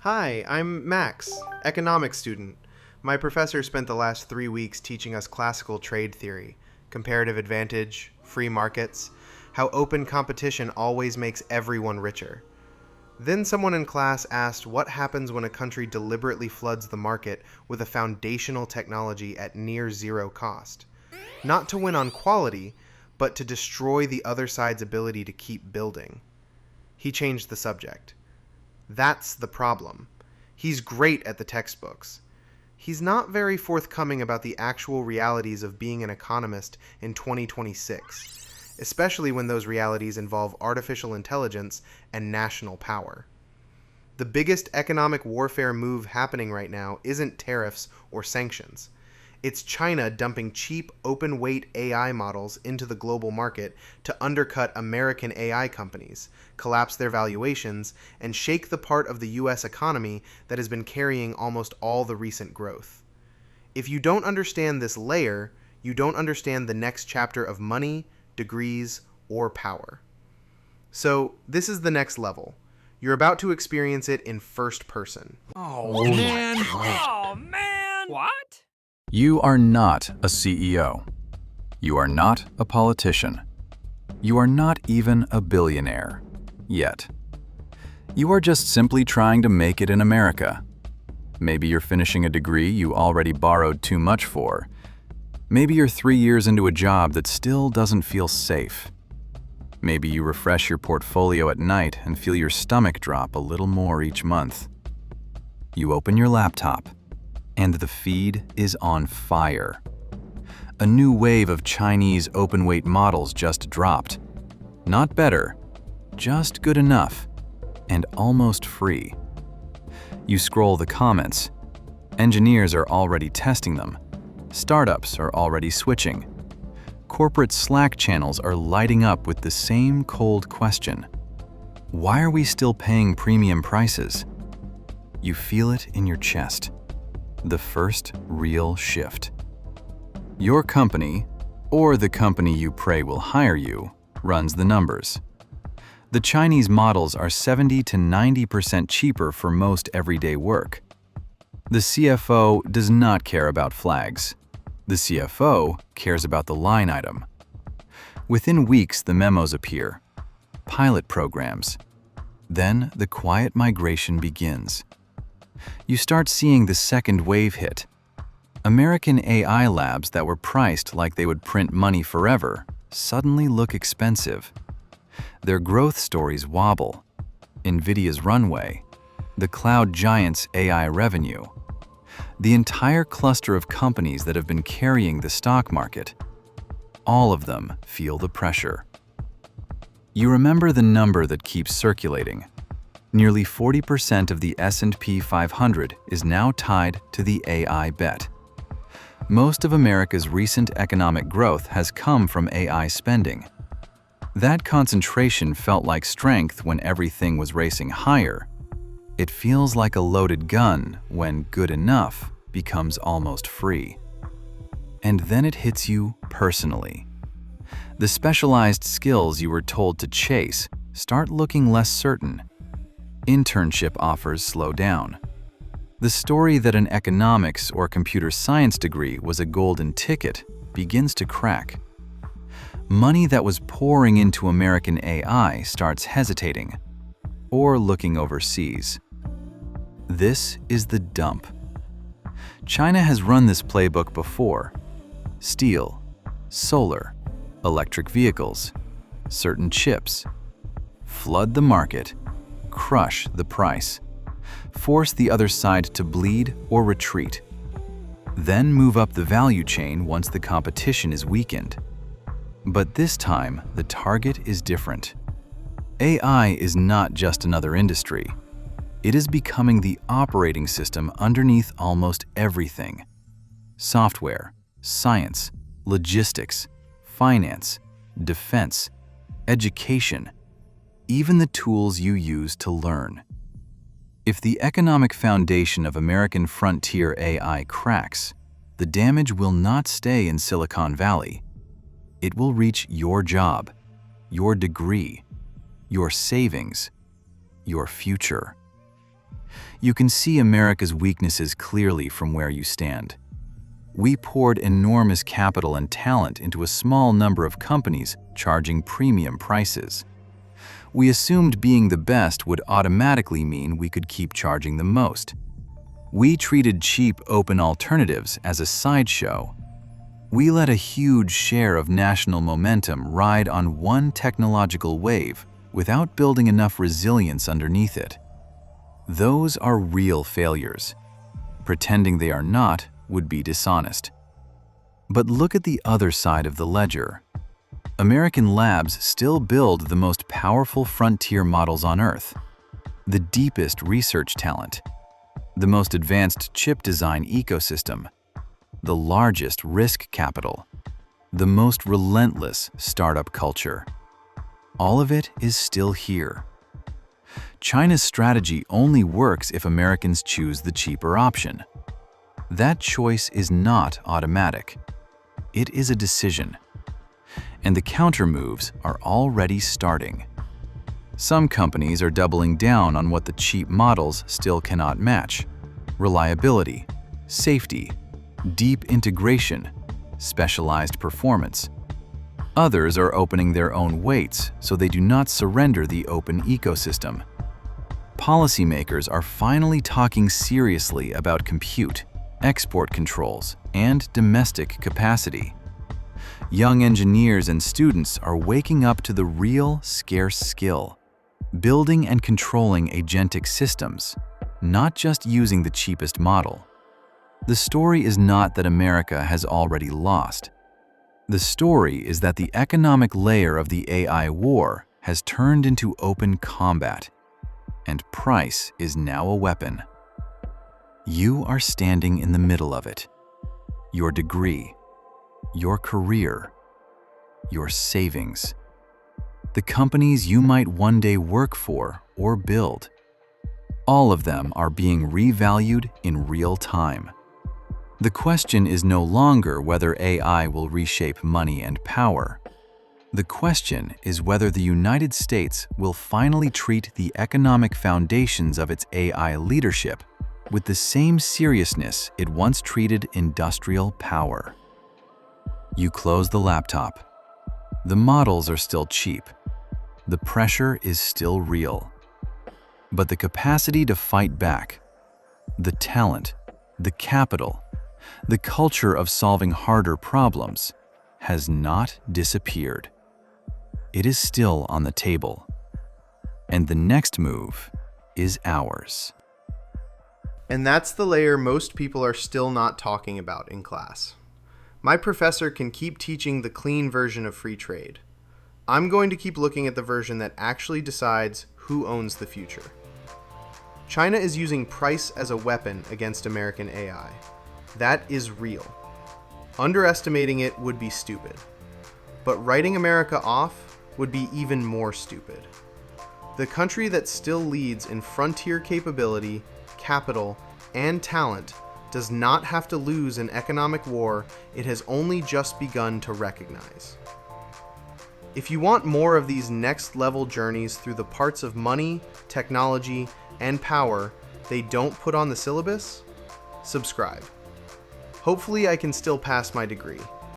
Hi, I'm Max, economics student. My professor spent the last 3 weeks teaching us classical trade theory, comparative advantage, free markets, how open competition always makes everyone richer. Then someone in class asked what happens when a country deliberately floods the market with a foundational technology at near zero cost. Not to win on quality, but to destroy the other side's ability to keep building. He changed the subject. That's the problem. He's great at the textbooks. He's not very forthcoming about the actual realities of being an economist in 2026, especially when those realities involve artificial intelligence and national power. The biggest economic warfare move happening right now isn't tariffs or sanctions. It's China dumping cheap open-weight AI models into the global market to undercut American AI companies, collapse their valuations, and shake the part of the US economy that has been carrying almost all the recent growth. If you don't understand this layer, you don't understand the next chapter of money, degrees, or power. So, this is the next level. You're about to experience it in first person. Oh man. Oh man. What? You are not a CEO. You are not a politician. You are not even a billionaire. Yet. You are just simply trying to make it in America. Maybe you're finishing a degree you already borrowed too much for. Maybe you're 3 years into a job that still doesn't feel safe. Maybe you refresh your portfolio at night and feel your stomach drop a little more each month. You open your laptop, and the feed is on fire. A new wave of Chinese open-weight models just dropped. Not better, just good enough, and almost free. You scroll the comments. Engineers are already testing them. Startups are already switching. Corporate Slack channels are lighting up with the same cold question. Why are we still paying premium prices? You feel it in your chest. The first real shift. Your company, or the company you pray will hire you, runs the numbers. The Chinese models are 70 to 90% cheaper for most everyday work. The CFO does not care about flags. The CFO cares about the line item. Within weeks, the memos appear. Pilot programs. Then the quiet migration begins. You start seeing the second wave hit. American AI labs that were priced like they would print money forever suddenly look expensive. Their growth stories wobble. Nvidia's runway, the cloud giant's AI revenue, the entire cluster of companies that have been carrying the stock market. All of them feel the pressure. You remember the number that keeps circulating. Nearly 40% of the S&P 500 is now tied to the AI bet. Most of America's recent economic growth has come from AI spending. That concentration felt like strength when everything was racing higher. It feels like a loaded gun when good enough becomes almost free. And then it hits you personally. The specialized skills you were told to chase start looking less certain. Internship offers slow down. The story that an economics or computer science degree was a golden ticket begins to crack. Money that was pouring into American AI starts hesitating or looking overseas. This is the dump. China has run this playbook before. Steel, solar, electric vehicles, certain chips. Flood the market. Crush the price, force the other side to bleed or retreat, then move up the value chain once the competition is weakened. But this time, the target is different. AI is not just another industry. It is becoming the operating system underneath almost everything. Software, science, logistics, finance, defense, education, even the tools you use to learn. If the economic foundation of American frontier AI cracks, the damage will not stay in Silicon Valley. It will reach your job, your degree, your savings, your future. You can see America's weaknesses clearly from where you stand. We poured enormous capital and talent into a small number of companies charging premium prices. We assumed being the best would automatically mean we could keep charging the most. We treated cheap open alternatives as a sideshow. We let a huge share of national momentum ride on one technological wave without building enough resilience underneath it. Those are real failures. Pretending they are not would be dishonest. But look at the other side of the ledger. American labs still build the most powerful frontier models on Earth, the deepest research talent, the most advanced chip design ecosystem, the largest risk capital, the most relentless startup culture. All of it is still here. China's strategy only works if Americans choose the cheaper option. That choice is not automatic. It is a decision. And the counter moves are already starting. Some companies are doubling down on what the cheap models still cannot match: reliability, safety, deep integration, specialized performance. Others are opening their own weights so they do not surrender the open ecosystem. Policymakers are finally talking seriously about compute, export controls, and domestic capacity. Young engineers and students are waking up to the real scarce skill: building and controlling agentic systems, not just using the cheapest model. The story is not that America has already lost. The story is that the economic layer of the AI war has turned into open combat, and price is now a weapon. You are standing in the middle of it. Your degree, your career, your savings, the companies you might one day work for or build. All of them are being revalued in real time. The question is no longer whether AI will reshape money and power. The question is whether the United States will finally treat the economic foundations of its AI leadership with the same seriousness it once treated industrial power. You close the laptop. The models are still cheap. The pressure is still real. But the capacity to fight back, the talent, the capital, the culture of solving harder problems has not disappeared. It is still on the table. And the next move is ours. And that's the layer most people are still not talking about in class. My professor can keep teaching the clean version of free trade. I'm going to keep looking at the version that actually decides who owns the future. China is using price as a weapon against American AI. That is real. Underestimating it would be stupid. But writing America off would be even more stupid. The country that still leads in frontier capability, capital, and talent does not have to lose an economic war it has only just begun to recognize. If you want more of these next-level journeys through the parts of money, technology, and power they don't put on the syllabus, subscribe. Hopefully I can still pass my degree.